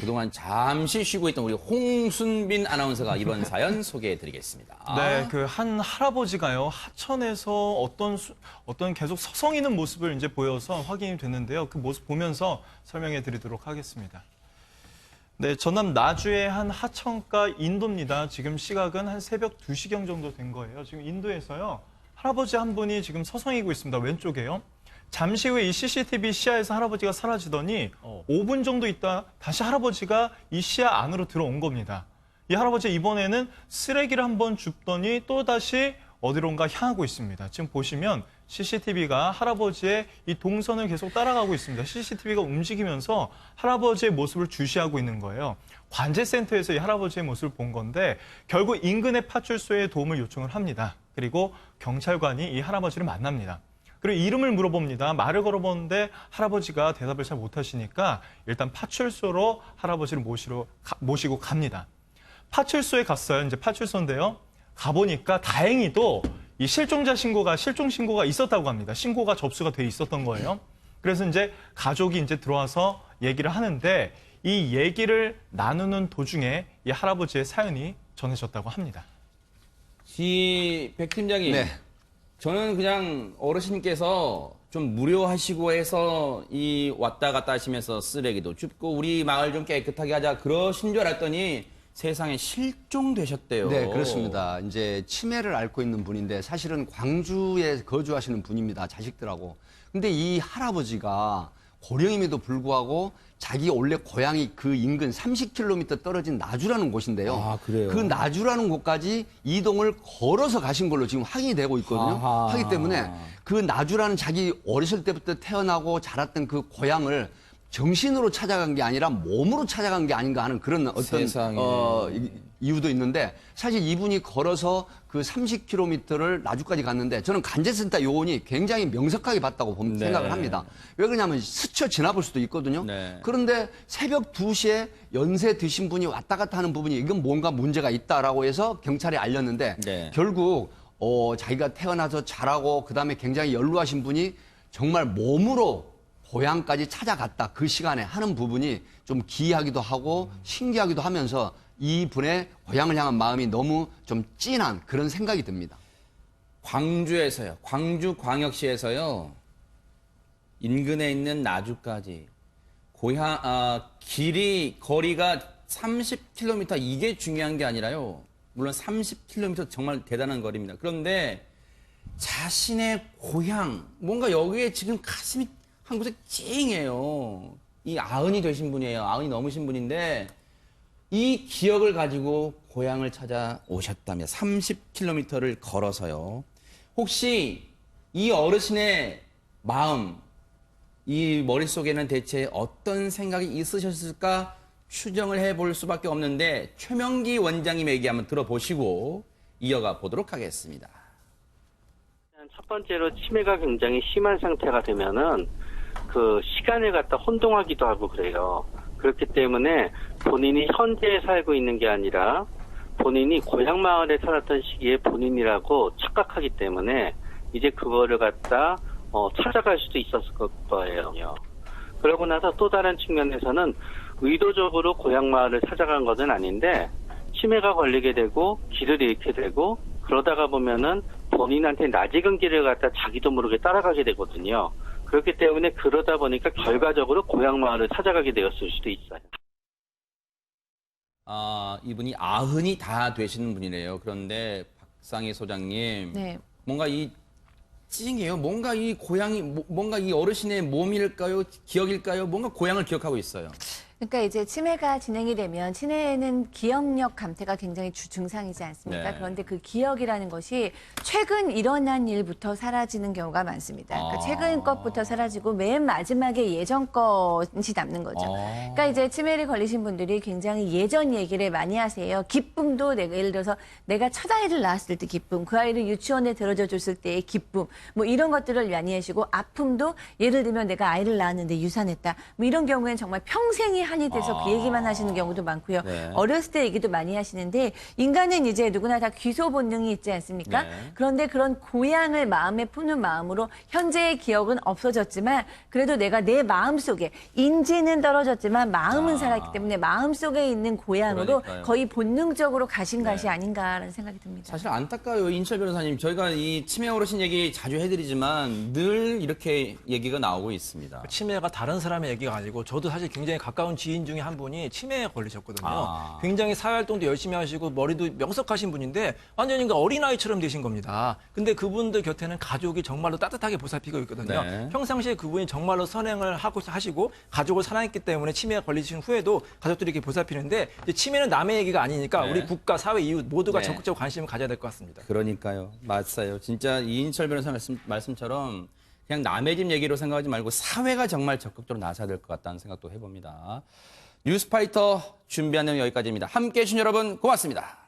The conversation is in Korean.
그동안 잠시 쉬고 있던 우리 홍순빈 아나운서가 이번 사연 소개해드리겠습니다. 네, 그 한 할아버지가요 하천에서 어떤 계속 서성이는 모습을 이제 보여서 확인이 됐는데요. 그 모습 보면서 설명해드리도록 하겠습니다. 네, 전남 나주의 한 하천가 인도입니다. 지금 시각은 한 새벽 2시경 정도 된 거예요. 지금 인도에서요 할아버지 한 분이 지금 서성이고 있습니다. 왼쪽에요. 잠시 후에 이 CCTV 시야에서 할아버지가 사라지더니 5분 정도 있다 다시 할아버지가 이 시야 안으로 들어온 겁니다. 이 할아버지 이번에는 쓰레기를 한번 줍더니 또다시 어디론가 향하고 있습니다. 지금 보시면 CCTV가 할아버지의 이 동선을 계속 따라가고 있습니다. CCTV가 움직이면서 할아버지의 모습을 주시하고 있는 거예요. 관제센터에서 이 할아버지의 모습을 본 건데 결국 인근의 파출소에 도움을 요청을 합니다. 그리고 경찰관이 이 할아버지를 만납니다. 그리고 이름을 물어봅니다. 말을 걸어보는데 할아버지가 대답을 잘 못하시니까 일단 파출소로 할아버지를 모시고 갑니다. 파출소에 갔어요. 이제 파출소인데요. 가보니까 다행히도 이 실종 신고가 있었다고 합니다. 신고가 접수가 돼 있었던 거예요. 그래서 이제 가족이 이제 들어와서 얘기를 하는데 이 얘기를 나누는 도중에 이 할아버지의 사연이 전해졌다고 합니다. 백 팀장님. 네. 저는 그냥 어르신께서 좀 무료하시고 해서 이 왔다 갔다 하시면서 쓰레기도 줍고 우리 마을 좀 깨끗하게 하자 그러신 줄 알았더니 세상에 실종되셨대요. 네, 그렇습니다. 이제 치매를 앓고 있는 분인데 사실은 광주에 거주하시는 분입니다. 자식들하고. 근데 이 할아버지가 고령임에도 불구하고 자기 원래 고향이 그 인근 30km 떨어진 나주라는 곳인데요. 아, 그래요? 그 나주라는 곳까지 이동을 걸어서 가신 걸로 지금 확인이 되고 있거든요. 아하. 하기 때문에 그 나주라는 자기 어렸을 때부터 태어나고 자랐던 그 고향을 정신으로 찾아간 게 아니라 몸으로 찾아간 게 아닌가 하는 그런 어떤 세상에. 이유도 있는데 사실 이분이 걸어서 그 30km를 나주까지 갔는데 저는 간제센터 요원이 굉장히 명석하게 봤다고 네. 생각을 합니다. 왜 그러냐면 스쳐 지나볼 수도 있거든요. 네. 그런데 새벽 2시에 연세 드신 분이 왔다 갔다 하는 부분이 이건 뭔가 문제가 있다라고 해서 경찰에 알렸는데 네. 결국 자기가 태어나서 자라고 그다음에 굉장히 연루하신 분이 정말 몸으로 고향까지 찾아갔다 그 시간에 하는 부분이 좀 기이하기도 하고 신기하기도 하면서 이분의 고향을 향한 마음이 너무 좀 찐한 그런 생각이 듭니다. 광주에서요. 광주광역시에서요. 인근에 있는 나주까지 거리가 30km 이게 중요한 게 아니라요. 물론 30km 정말 대단한 거리입니다. 그런데 자신의 고향 뭔가 여기에 지금 가슴이 한 곳에 찡해요. 이 아흔이 되신 분이에요. 아흔이 넘으신 분인데 이 기억을 가지고 고향을 찾아오셨다며 30km를 걸어서요. 혹시 이 어르신의 마음, 이 머릿속에는 대체 어떤 생각이 있으셨을까 추정을 해볼 수밖에 없는데 최명기 원장님의 얘기 한번 들어보시고 이어가 보도록 하겠습니다. 첫 번째로 치매가 굉장히 심한 상태가 되면은 그 시간을 갖다 혼동하기도 하고 그래요. 그렇기 때문에 본인이 현재에 살고 있는 게 아니라 본인이 고향 마을에 살았던 시기에 본인이라고 착각하기 때문에 이제 그거를 갖다 찾아갈 수도 있었을 거예요. 그러고 나서 또 다른 측면에서는 의도적으로 고향 마을을 찾아간 것은 아닌데 치매가 걸리게 되고 길을 잃게 되고 그러다가 보면은 본인한테 낯익은 길을 갖다 자기도 모르게 따라가게 되거든요. 그렇기 때문에 그러다 보니까 결과적으로 고향 마을을 찾아가게 되었을 수도 있어요. 이분이 아흔이 다 되시는 분이래요. 그런데 박상희 소장님, 네. 뭔가 이 찡해요. 뭔가 이 고향이, 뭔가 이 어르신의 몸일까요? 기억일까요? 뭔가 고향을 기억하고 있어요. 그러니까 이제 치매가 진행이 되면 치매는 기억력 감퇴가 굉장히 증상이지 않습니까? 네. 그런데 그 기억이라는 것이 최근 일어난 일부터 사라지는 경우가 많습니다. 그러니까 최근 것부터 사라지고 맨 마지막에 예전 것이 남는 거죠. 그러니까 이제 치매를 걸리신 분들이 굉장히 예전 얘기를 많이 하세요. 기쁨도 예를 들어서 내가 첫 아이를 낳았을 때 기쁨, 그 아이를 유치원에 들어줘 줬을 때의 기쁨, 뭐 이런 것들을 많이 하시고 아픔도 예를 들면 내가 아이를 낳았는데 유산했다. 뭐 이런 경우에는 정말 평생이 한이 돼서 그 얘기만 하시는 경우도 많고요. 네. 어렸을 때 얘기도 많이 하시는데 인간은 이제 누구나 다 귀소 본능이 있지 않습니까? 네. 그런데 그런 고향을 마음에 푸는 마음으로 현재의 기억은 없어졌지만 그래도 내가 내 마음속에 인지는 떨어졌지만 마음은 살았기 때문에 마음속에 있는 고향으로 그러니까요. 거의 본능적으로 가신 것이 아닌가라는 생각이 듭니다. 사실 안타까워요, 인철 변호사님. 저희가 이 치매 어르신 얘기 자주 해드리지만 늘 이렇게 얘기가 나오고 있습니다. 치매가 다른 사람의 얘기가 아니고 저도 사실 굉장히 가까운 지인 중에 한 분이 치매에 걸리셨거든요. 아. 굉장히 사회활동도 열심히 하시고 머리도 명석하신 분인데 완전히 그러니까 어린아이처럼 되신 겁니다. 근데 그분들 곁에는 가족이 정말로 따뜻하게 보살피고 있거든요. 네. 평상시에 그분이 정말로 선행을 하시고 가족을 사랑했기 때문에 치매에 걸리신 후에도 가족들이 이렇게 보살피는데 이제 치매는 남의 얘기가 아니니까 네. 우리 국가, 사회, 이웃 모두가 네. 적극적으로 관심을 가져야 될 것 같습니다. 그러니까요. 맞아요. 진짜 이인철 변호사 말씀처럼 그냥 남의 집 얘기로 생각하지 말고 사회가 정말 적극적으로 나서야 될 것 같다는 생각도 해봅니다. 뉴스파이터 준비한 내용 여기까지입니다. 함께해 주신 여러분 고맙습니다.